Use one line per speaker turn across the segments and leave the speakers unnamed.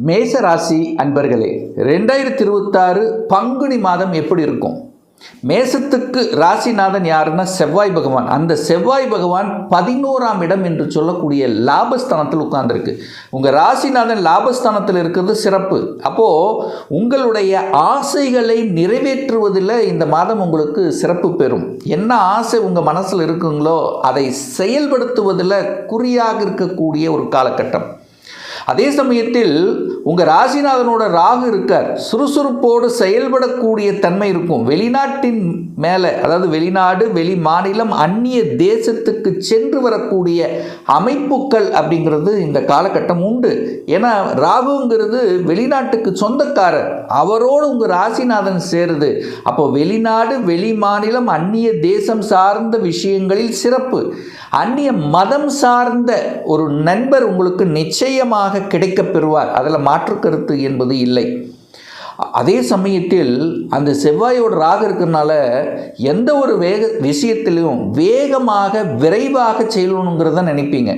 மேச ராசி அன்பர்களே, 2026 பங்குனி மாதம் எப்படி இருக்கும்? மேசத்துக்கு ராசிநாதன் யாருன்னா செவ்வாய் பகவான். அந்த செவ்வாய் பகவான் 11ஆம் இடம் என்று சொல்லக்கூடிய லாபஸ்தானத்தில் உட்கார்ந்துருக்கு. உங்கள் ராசிநாதன் லாபஸ்தானத்தில் இருக்கிறது சிறப்பு. அப்போது உங்களுடைய ஆசைகளை நிறைவேற்றுவதில் இந்த மாதம் உங்களுக்கு சிறப்பு பெறும். என்ன ஆசை உங்கள் மனசில் இருக்குங்களோ அதை செயல்படுத்துவதில் குறியாக இருக்கக்கூடிய ஒரு காலகட்டம். அதே சமயத்தில் உங்கள் ராசிநாதனோட ராகு இருக்கார். சுறுசுறுப்போடு செயல்படக்கூடிய தன்மை இருக்கும். வெளிநாட்டின் மேலே, அதாவது வெளிநாடு, வெளி மாநிலம், அந்நிய தேசத்துக்கு சென்று வரக்கூடிய அமைப்புகள் அப்படிங்கிறது இந்த காலகட்டம் உண்டு. ஏன்னா ராகுங்கிறது வெளிநாட்டுக்கு சொந்தக்காரர், அவரோடு உங்கள் ராசிநாதன் சேருது. அப்போ வெளிநாடு, வெளி மாநிலம், அந்நிய தேசம் சார்ந்த விஷயங்களில் சிறப்பு. அந்நிய மதம் சார்ந்த ஒரு நண்பர் உங்களுக்கு நிச்சயமாக கிடைக்கப் பெறுவார். அதில் மாற்று கருத்து என்பது இல்லை. அதே சமயத்தில் அந்த செவ்வாயோட ராகு இருக்கிறதுனால எந்த ஒரு விஷயத்திலையும் வேகமாக விரைவாக செய்யணுங்கிறத நினைப்பீங்க,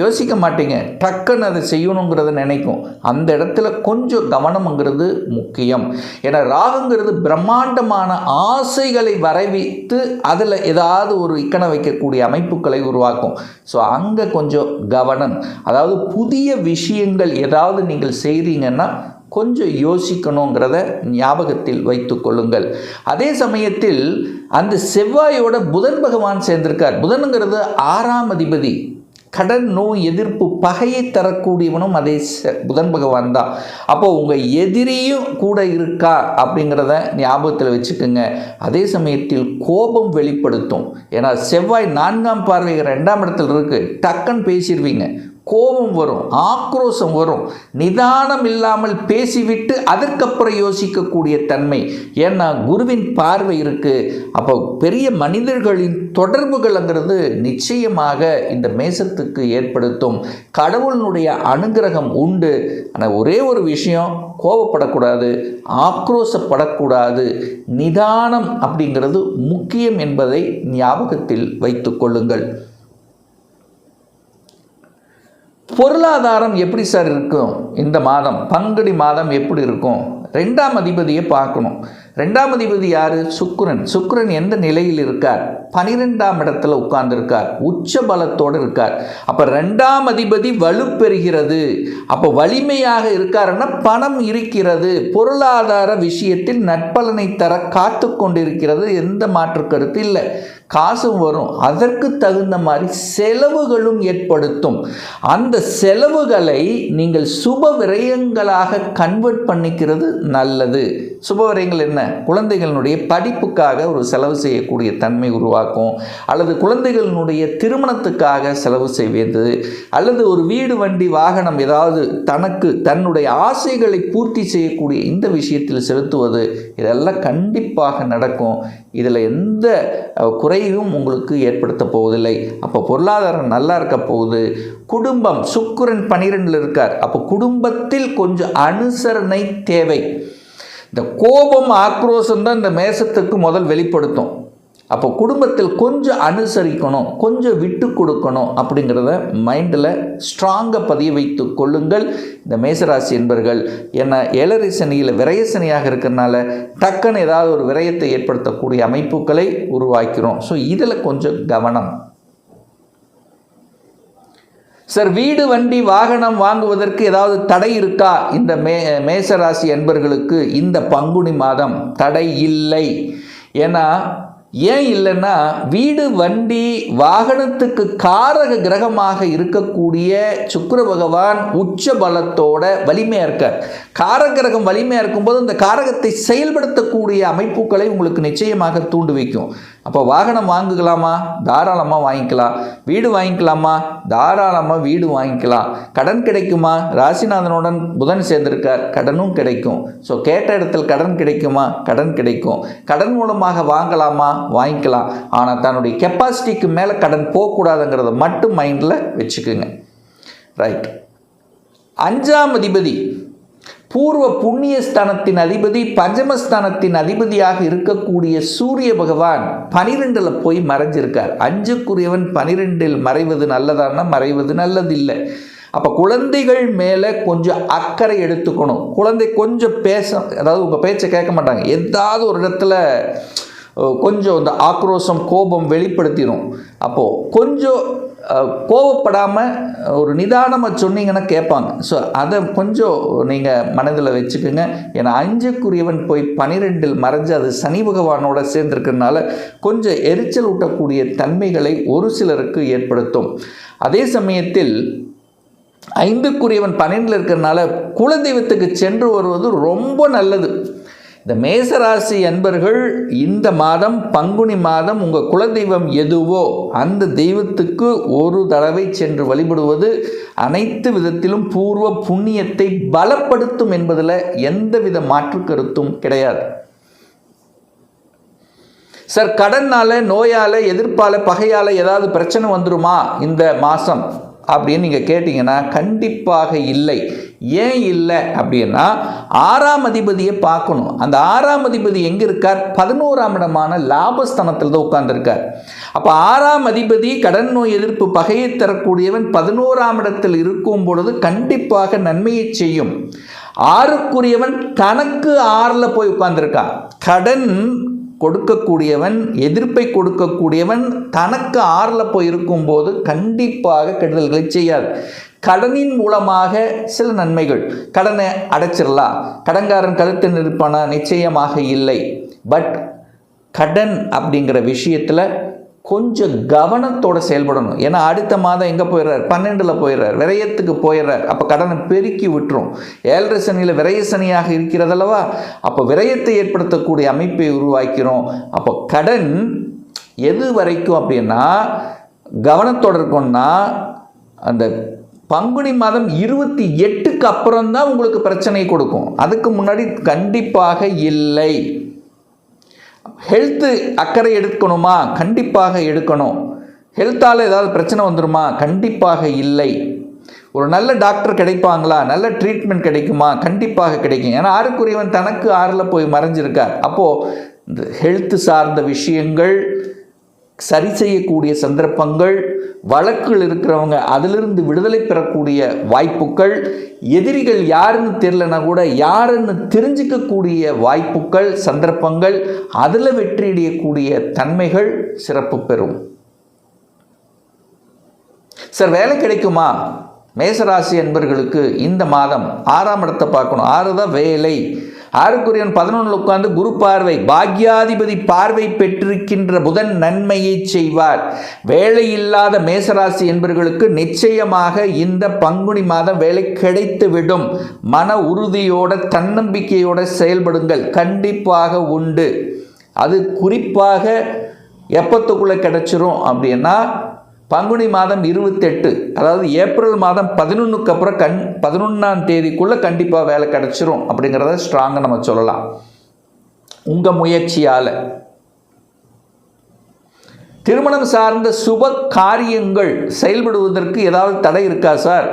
யோசிக்க மாட்டீங்க. டக்குன்னு அதை செய்யணுங்கிறத நினைக்கும். அந்த இடத்துல கொஞ்சம் கவனம்ங்கிறது முக்கியம். ஏன்னா ராகுங்கிறது பிரம்மாண்டமான ஆசைகளை வரைவித்து அதில் ஏதாவது ஒரு இக்கணை வைக்கக்கூடிய அமைப்புகளை உருவாக்கும். ஸோ அங்கே கொஞ்சம் கவனம். அதாவது புதிய விஷயங்கள் ஏதாவது நீங்கள் செய்கிறீங்கன்னா கொஞ்சம் யோசிக்கணுங்கிறத ஞாபகத்தில் வைத்து கொள்ளுங்கள். அதே சமயத்தில் அந்த செவ்வாயோட புதன் பகவான் சேர்ந்திருக்கார். புதனுங்கிறது 6ஆம் அதிபதி. கடன், நோய், எதிர்ப்பு, பகையை தரக்கூடியவனும் அதே புதன் பகவான் தான். அப்போது உங்கள் எதிரியும் கூட இருக்கா அப்படிங்கிறத ஞாபகத்தில் வச்சுக்கோங்க. அதே சமயத்தில் கோபம் வெளிப்படுத்தும். ஏன்னா செவ்வாய் 4ஆம் பார்வை 2ஆம் இடத்துல இருக்குது. டக்குன்னு பேசிடுவீங்க, கோபம் வரும், ஆக்ரோஷம் வரும். நிதானம் இல்லாமல் பேசிவிட்டு அதற்கப்புறம் யோசிக்கக்கூடிய தன்மை. ஏன்னா குருவின் பார்வை இருக்குது. அப்போ பெரிய மனிதர்களின் தொடர்புகள்ங்கிறது நிச்சயமாக இந்த மேசத்துக்கு ஏற்படுத்தும். கடவுளினுடைய அனுகிரகம் உண்டு. ஆனால் ஒரே ஒரு விஷயம், கோபப்படக்கூடாது, ஆக்ரோஷப்படக்கூடாது. நிதானம் அப்படிங்கிறது முக்கியம் என்பதை ஞாபகத்தில் வைத்து கொள்ளுங்கள். பொருளாதாரம் எப்படி சார் இருக்கும் இந்த மாதம்? பங்குனி மாதம் எப்படி இருக்கும்? 2ஆம் அதிபதியை பார்க்கணும். 2ஆம் அதிபதி யார்? சுக்கிரன். சுக்கிரன் எந்த நிலையில் இருக்கார்? 12ஆம் இடத்துல உட்கார்ந்துருக்கார். உச்ச பலத்தோடு இருக்கார். அப்போ 2ஆம் அதிபதி வலுப்பெறுகிறது. அப்போ வலிமையாக இருக்காருன்னா பணம் இருக்கிறது. பொருளாதார விஷயத்தில் நற்பலனை தர காத்து கொண்டிருக்கிறது. எந்த மாற்று கருத்து இல்லை. காசும் வரும். அதற்கு தகுந்த மாதிரி செலவுகளும் ஏற்படுத்தும். அந்த செலவுகளை நீங்கள் சுப விரயங்களாக கன்வெர்ட் பண்ணிக்கிறது நல்லது. சுப விரயங்கள் என்ன? குழந்தைகளுடைய படிப்புக்காக ஒரு செலவு செய்யக்கூடிய தன்மை உருவாக்கும். அல்லது குழந்தைகளினுடைய திருமணத்துக்காக செலவு செய்வது, அல்லது ஒரு வீடு, வண்டி, வாகனம் ஏதாவது தனக்கு தன்னுடைய ஆசைகளை பூர்த்தி செய்யக்கூடிய இந்த விஷயத்தில் செலுத்துவது, இதெல்லாம் கண்டிப்பாக நடக்கும். இதில் எந்த குறையும் உங்களுக்கு ஏற்படுத்த போவதில்லை. அப்போ பொருளாதாரம் நல்லா இருக்க போகுது. குடும்பம், சுக்கிரன் 12ல் இருக்கார். அப்போ குடும்பத்தில் கொஞ்சம் அனுசரணை தேவை. இந்த கோபம், ஆக்ரோஷம் தான் இந்த மேசத்துக்கு முதல் வெளிப்படுத்தும். அப்போ குடும்பத்தில் கொஞ்சம் அனுசரிக்கணும், கொஞ்சம் விட்டு கொடுக்கணும் அப்படிங்கிறத மைண்டில் ஸ்ட்ராங்காக பதிய வைத்து கொள்ளுங்கள் இந்த மேசராசி என்பர்கள். ஏன்னா 7ரை சனியில் விரயசனியாக இருக்கிறதுனால டக்குன்னு ஏதாவது ஒரு விரயத்தை ஏற்படுத்தக்கூடிய அமைப்புகளை உருவாக்கிறோம். ஸோ இதில் கொஞ்சம் கவனம். சார், வீடு, வண்டி, வாகனம் வாங்குவதற்கு ஏதாவது தடை இருக்கா? இந்த மேசராசி என்பர்களுக்கு இந்த பங்குனி மாதம் தடை இல்லை. ஏன்னா ஏன் இல்லைன்னா, வீடு, வண்டி, வாகனத்துக்கு காரக கிரகமாக இருக்கக்கூடிய சுக்கிர பகவான் உச்ச பலத்தோட வலிமையாக இருக்கார். காரகிரகம் வலிமையாக இருக்கும்போது இந்த காரகத்தை செயல்படுத்தக்கூடிய அமைப்புகளை உங்களுக்கு நிச்சயமாக தூண்டு வைக்கும். அப்போ வாகனம் வாங்குகலாமா? தாராளமாக வாங்கிக்கலாம். வீடு வாங்கிக்கலாமா? தாராளமாக வீடு வாங்கிக்கலாம். கடன் கிடைக்குமா? ராசிநாதனுடன் புதன் சேர்ந்திருக்கார், கடனும் கிடைக்கும். ஸோ கேட்ட இடத்தில் கடன் கிடைக்குமா? கடன் கிடைக்கும். கடன் மூலமாக வாங்கலாமா? வாங்கிக்கலாம். ஆனால் தன்னுடைய கெப்பாசிட்டிக்கு மேலே கடன் போகக்கூடாதுங்கிறத மட்டும் மைண்டில் வச்சுக்குங்க. ரைட். 5ஆம் அதிபதி பூர்வ புண்ணியஸ்தானத்தின் அதிபதி, பஞ்சமஸ்தானத்தின் அதிபதியாக இருக்கக்கூடிய சூரிய பகவான் 12ல் போய் மறைஞ்சிருக்கார். 5க்குரியவன் 12ல் மறைவது நல்லதான்னா மறைவது நல்லதில்லை. அப்போ குழந்தைகள் மேலே கொஞ்சம் அக்கறை எடுத்துக்கணும். குழந்தை கொஞ்சம் அதாவது உங்கள் பேச்சை கேட்க மாட்டாங்க, ஏதாவது ஒரு இடத்துல கொஞ்சம் இந்த ஆக்ரோஷம் கோபம் வெளிப்படுத்திடும். அப்போது கொஞ்சம் கோபப்படாமல் ஒரு நிதானமாக சொன்னீங்கன்னா கேட்பாங்க. ஸோ அதை கொஞ்சம் நீங்கள் மனதில் வச்சுக்கோங்க. ஏன்னா 5க்குரியவன் போய் 12இல் மறைஞ்சு அது சனி பகவானோட சேர்ந்துருக்கிறதுனால கொஞ்சம் எரிச்சல் ஊட்டக்கூடிய தன்மைகளை ஒரு சிலருக்கு ஏற்படுத்தும். அதே சமயத்தில் 5க்குரியவன் 12இல் இருக்கிறதுனால குலதெய்வத்துக்கு சென்று வருவது ரொம்ப நல்லது. இந்த மேசராசி அன்பர்கள் இந்த மாதம் பங்குனி மாதம் உங்கள் குலதெய்வம் எதுவோ அந்த தெய்வத்துக்கு ஒரு தடவை சென்று வழிபடுவது அனைத்து விதத்திலும் பூர்வ புண்ணியத்தை பலப்படுத்தும் என்பதில் எந்தவித மாற்று கருத்தும் கிடையாது. சார், கடனால், நோயால், எதிர்ப்பால், பகையால் ஏதாவது பிரச்சனை வந்துருமா இந்த மாதம் அப்படின்னு நீங்கள் கேட்டிங்கன்னா கண்டிப்பாக இல்லை. ஏன் இல்லை அப்படின்னா 6ஆம் அதிபதியை பார்க்கணும். அந்த 6ஆம் அதிபதி எங்கே இருக்கார்? 11ஆம் இடமான லாபஸ்தானத்தில் தான் உட்கார்ந்துருக்கார். அப்போ 6ஆம் அதிபதி கடன் நோய் எதிர்ப்பு பகையை தரக்கூடியவன் 11ஆம் இடத்தில் இருக்கும் பொழுது கண்டிப்பாக நன்மையை செய்யும். 6க்குரியவன் தனக்கு 6ல் போய் உட்கார்ந்துருக்கான். கடன் கொடுக்கக்கூடியவன், எதிர்ப்பை கொடுக்கக்கூடியவன் தனக்கு 6ல் போய் இருக்கும்போது கண்டிப்பாக கெடுதல்களை செய்யாது. கடனின் மூலமாக சில நன்மைகள், கடனை அடைச்சிடலாம், கடன்காரன் கழுத்து நிற்பானா? நிச்சயமாக இல்லை. பட் கடன் அப்படிங்கிற விஷயத்தில் கொஞ்சம் கவனத்தோடு செயல்படணும். ஏன்னா அடுத்த மாதம் எங்கே போயிடுறார்? 12இல் போயிடுறார், விரயத்துக்கு போயிடுறார். அப்போ கடனை பெருக்கி விட்டுரும். 7ரை சனியில் விரய சனியாக இருக்கிறதல்லவா? அப்போ விரயத்தை ஏற்படுத்தக்கூடிய அமைப்பை உருவாக்கிறோம். அப்போ கடன் எது வரைக்கும் அப்படின்னா கவனத்தோடு இருக்கணும்னா அந்த பங்குனி மாதம் 28க்கு அப்புறம்தான் உங்களுக்கு பிரச்சனை கொடுக்கும். அதுக்கு முன்னாடி கண்டிப்பாக இல்லை. ஹெல்த்து அக்கறை எடுக்கணுமா? கண்டிப்பாக எடுக்கணும். ஹெல்த்தால் ஏதாவது பிரச்சனை வந்துடுமா? கண்டிப்பாக இல்லை. ஒரு நல்ல டாக்டர் கிடைப்பாங்களா? நல்ல ட்ரீட்மெண்ட் கிடைக்குமா? கண்டிப்பாக கிடைக்கும். ஏன்னா 6க்குரியவன் தனக்கு 6ல் போய் மறைஞ்சிருக்கார். அப்போது இந்த ஹெல்த்து சார்ந்த விஷயங்கள் சரி செய்யக்கூடிய சந்தர்ப்பங்கள், வழக்கில் இருக்கிறவங்க அதிலிருந்து விடுதலை பெறக்கூடிய வாய்ப்புகள், எதிரிகள் யாருன்னு தெரியலனா கூட யாருன்னு தெரிஞ்சிக்கக்கூடிய வாய்ப்புகள், சந்தர்ப்பங்கள், அதில் வெற்றியடையக்கூடிய தன்மைகள் சிறப்பு பெறும். சார், வேலை கிடைக்குமா? மேசராசி அன்பர்களுக்கு இந்த மாதம் 6ஆம் இடத்தை பார்க்கணும். 6 தான் வேலை. 6க்குரியவன் 11இல் உட்கார்ந்து குரு பார்வை, பாக்யாதிபதி பார்வை பெற்றிருக்கின்ற புதன் நன்மையை செய்வார். வேலை இல்லாத மேசராசி என்பவர்களுக்கு நிச்சயமாக இந்த பங்குனி மாதம் வேலை கிடைத்துவிடும். மன உறுதியோட தன்னம்பிக்கையோட செயல்படுங்கள், கண்டிப்பாக உண்டு. அது குறிப்பாக எப்பத்துக்குள்ளே கிடைச்சிரும் அப்படின்னா பங்குனி மாதம் 28, அதாவது ஏப்ரல் மாதம் 11க்கு அப்புறம் 11ஆம் தேதிக்குள்ளே கண்டிப்பாக வேலை கிடச்சிரும் அப்படிங்கிறத ஸ்ட்ராங்காக நம்ம சொல்லலாம். உங்கள் முயற்சியால் திருமணம் சார்ந்த சுப காரியங்கள் செயல்படுவதற்கு ஏதாவது தடை இருக்கா சார்?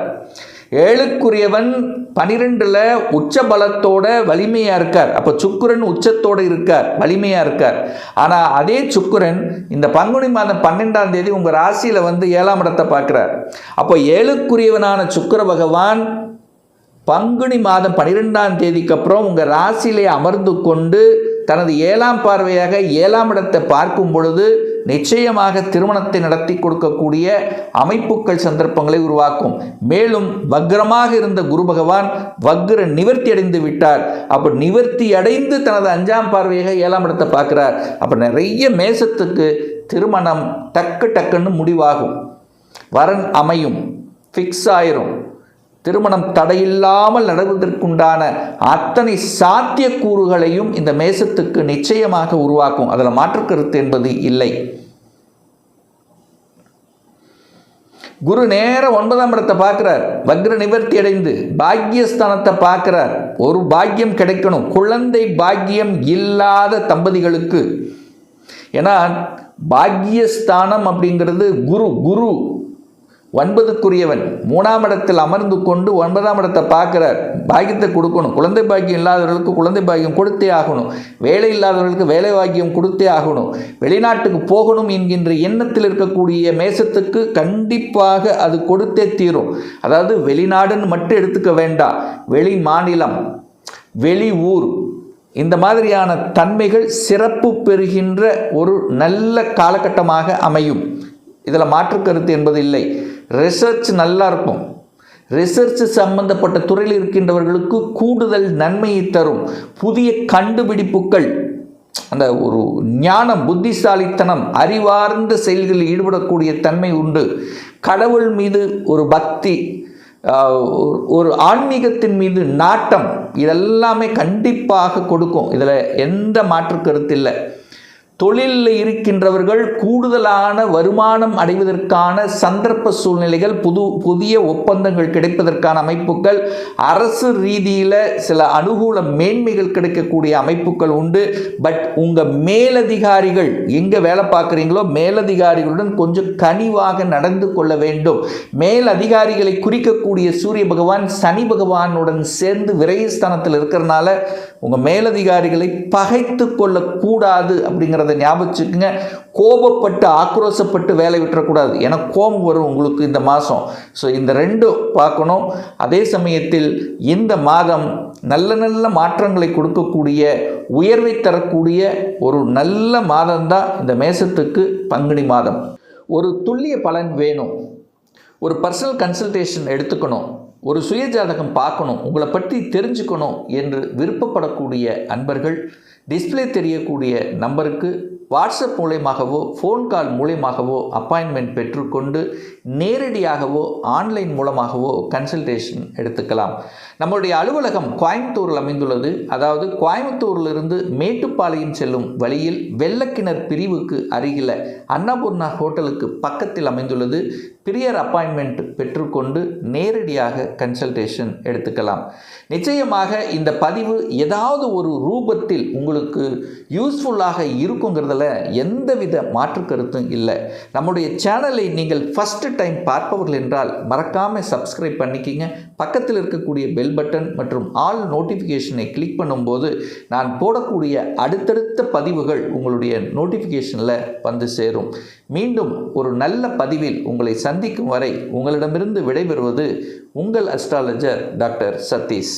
7க்குரியவன் 12இல் உச்ச பலத்தோட வலிமையாக இருக்கார். அப்போ சுக்கிரன் உச்சத்தோடு இருக்கார், வலிமையாக இருக்கார். ஆனால் அதே சுக்கிரன் இந்த பங்குனி மாதம் 12ஆம் தேதி உங்கள் ராசியில் வந்து 7ஆம் இடத்தை பார்க்குறார். அப்போ 7க்குரியவனான சுக்கிர பகவான் பங்குனி மாதம் 12ஆம் தேதிக்கு அப்புறம் உங்கள் ராசியிலே அமர்ந்து கொண்டு தனது 7ஆம் பார்வையாக 7ஆம் இடத்தை பார்க்கும் பொழுது நிச்சயமாக திருமணத்தை நடத்தி கொடுக்கக்கூடிய அமைப்புகள், சந்தர்ப்பங்களை உருவாக்கும். மேலும் வக்ரமாக இருந்த குரு பகவான் வக்ர நிவர்த்தி அடைந்து விட்டார். அப்போ நிவர்த்தி அடைந்து தனது 5ஆம் பார்வையாக 7ஆம் இடத்தை பார்க்கிறார். அப்போ நிறைய மேசத்துக்கு திருமணம் டக்குன்னு முடிவாகும், வரன் அமையும், ஃபிக்ஸ் ஆயிரும். திருமணம் தடையில்லாமல் நடவதற்குண்டான அத்தனை சாத்தியக்கூறுகளையும் இந்த மேசத்துக்கு நிச்சயமாக உருவாக்கும். அதில் மாற்று கருத்து என்பது இல்லை. குரு நேர 9ஆம் இடத்தை பார்க்கிறார், வக்ர நிவர்த்தி அடைந்து பாக்யஸ்தானத்தை பார்க்கிறார். ஒரு பாக்கியம் கிடைக்கணும், குழந்தை பாக்கியம் இல்லாத தம்பதிகளுக்கு. ஏன்னா பாக்யஸ்தானம் அப்படிங்கிறது குரு 9க்குரியவன் 3ஆம் இடத்தில் அமர்ந்து கொண்டு 9ஆம் இடத்தை பார்க்குறார். பாக்கியத்தை கொடுக்கணும். குழந்தை பாக்கியம் இல்லாதவர்களுக்கு குழந்தை பாக்கியம் கொடுத்தே ஆகணும். வேலை இல்லாதவர்களுக்கு வேலை பாக்கியம் கொடுத்தே ஆகணும். வெளிநாட்டுக்கு போகணும் என்கின்ற எண்ணத்தில் இருக்கக்கூடிய மேசத்துக்கு கண்டிப்பாக அது கொடுத்தே தீரும். அதாவது வெளிநாடுன்னு மட்டும் எடுத்துக்க வேண்டாம், வெளி மாநிலம், வெளி ஊர், இந்த மாதிரியான தன்மைகள் சிறப்பு பெறுகின்ற ஒரு நல்ல காலகட்டமாக அமையும். இதில் மாற்று கருத்து என்பது இல்லை. ரிசர்ச் நல்லா இருக்கும். ரிசர்ச் சம்பந்தப்பட்ட துறையில் இருக்கின்றவர்களுக்கு கூடுதல் நன்மையை தரும். புதிய கண்டுபிடிப்புகள், அந்த ஒரு ஞானம், புத்திசாலித்தனம், அறிவார்ந்த செயல்களில் ஈடுபடக்கூடிய தன்மை உண்டு. கடவுள் மீது ஒரு பக்தி, ஒரு ஆன்மீகத்தின் மீது நாட்டம், இதெல்லாமே கண்டிப்பாக கொடுக்கும். இதில் எந்த மாற்று கருத்து இல்லை. தொழிலில் இருக்கின்றவர்கள் கூடுதலான வருமானம் அடைவதற்கான சந்தர்ப்ப சூழ்நிலைகள், புதிய ஒப்பந்தங்கள் கிடைப்பதற்கான அமைப்புகள், அரசு ரீதியில் சில அனுகூல மேன்மைகள் கிடைக்கக்கூடிய அமைப்புகள் உண்டு. பட் உங்கள் மேலதிகாரிகள் எங்கே வேலை பார்க்குறீங்களோ மேலதிகாரிகளுடன் கொஞ்சம் கனிவாக நடந்து கொள்ள வேண்டும். மேலதிகாரிகளை குறிக்கக்கூடிய சூரிய பகவான் சனி பகவானுடன் சேர்ந்து விரயஸ்தானத்தில் இருக்கிறனால உங்கள் மேலதிகாரிகளை பகைத்து கொள்ளக்கூடாது அப்படிங்கிறத ஞாபகம் வச்சுக்கோங்க. கோபப்பட்டு ஆக்ரோசப்பட்டு வேலை விட்டுறக்கூடாது. ஏன்னா கோபம் வரும் உங்களுக்கு இந்த மாதம். ஸோ இந்த ரெண்டும் பார்க்கணும். அதே சமயத்தில் இந்த மாதம் நல்ல நல்ல மாற்றங்களை கொடுக்கக்கூடிய, உயர்வை தரக்கூடிய ஒரு நல்ல மாதம்தான் இந்த மேசத்துக்கு பங்குனி மாதம். ஒரு துல்லிய பலன் வேணும், ஒரு பர்சனல் கன்சல்டேஷன் எடுத்துக்கணும், ஒரு சுயஜாதகம் பார்க்கணும், உங்களை பற்றி தெரிஞ்சுக்கணும் என்று விருப்பப்படக்கூடிய அன்பர்கள் டிஸ்பிளே தெரியக்கூடிய நம்பருக்கு வாட்ஸ்அப் மூலமாகவோ ஃபோன் கால் மூலமாகவோ அப்பாயின்மெண்ட் பெற்றுக்கொண்டு நேரடியாகவோ ஆன்லைன் மூலமாகவோ கன்சல்டேஷன் எடுத்துக்கலாம். நம்முடைய அலுவலகம் கோயம்புத்தூரில் அமைந்துள்ளது. அதாவது கோயம்புத்தூரிலிருந்து மேட்டுப்பாளையம் செல்லும் வழியில் வெள்ளக்கிணர் பிரிவுக்கு அருகில் அன்னபூர்ணா ஹோட்டலுக்கு பக்கத்தில் அமைந்துள்ளது. பிரியர் அப்பாயின்மெண்ட் பெற்றுக்கொண்டு நேரடியாக கன்சல்டேஷன் எடுத்துக்கலாம். நிச்சயமாக இந்த பதிவு ஏதாவது ஒரு ரூபத்தில் உங்களுக்கு யூஸ்ஃபுல்லாக இருக்குங்கிறதுல எந்தவித மாற்று கருத்தும் இல்லை. நம்முடைய சேனலை நீங்கள் ஃபஸ்ட்டு டைம் பார்ப்பவர்கள் என்றால் மறக்காமல் சப்ஸ்கிரைப் பண்ணிக்கிங்க. பக்கத்தில் இருக்கக்கூடிய பெல் பட்டன் மற்றும் ஆல் நோட்டிஃபிகேஷனை கிளிக் பண்ணும்போது நான் போடக்கூடிய அடுத்தடுத்த பதிவுகள் உங்களுடைய நோட்டிஃபிகேஷனில் வந்து சேரும். மீண்டும் ஒரு நல்ல பதிவில் உங்களை சந்திக்கும் வரை உங்களிடமிருந்து விடைபெறுவது உங்கள் அஸ்ட்ராலஜர் டாக்டர் சதீஷ்.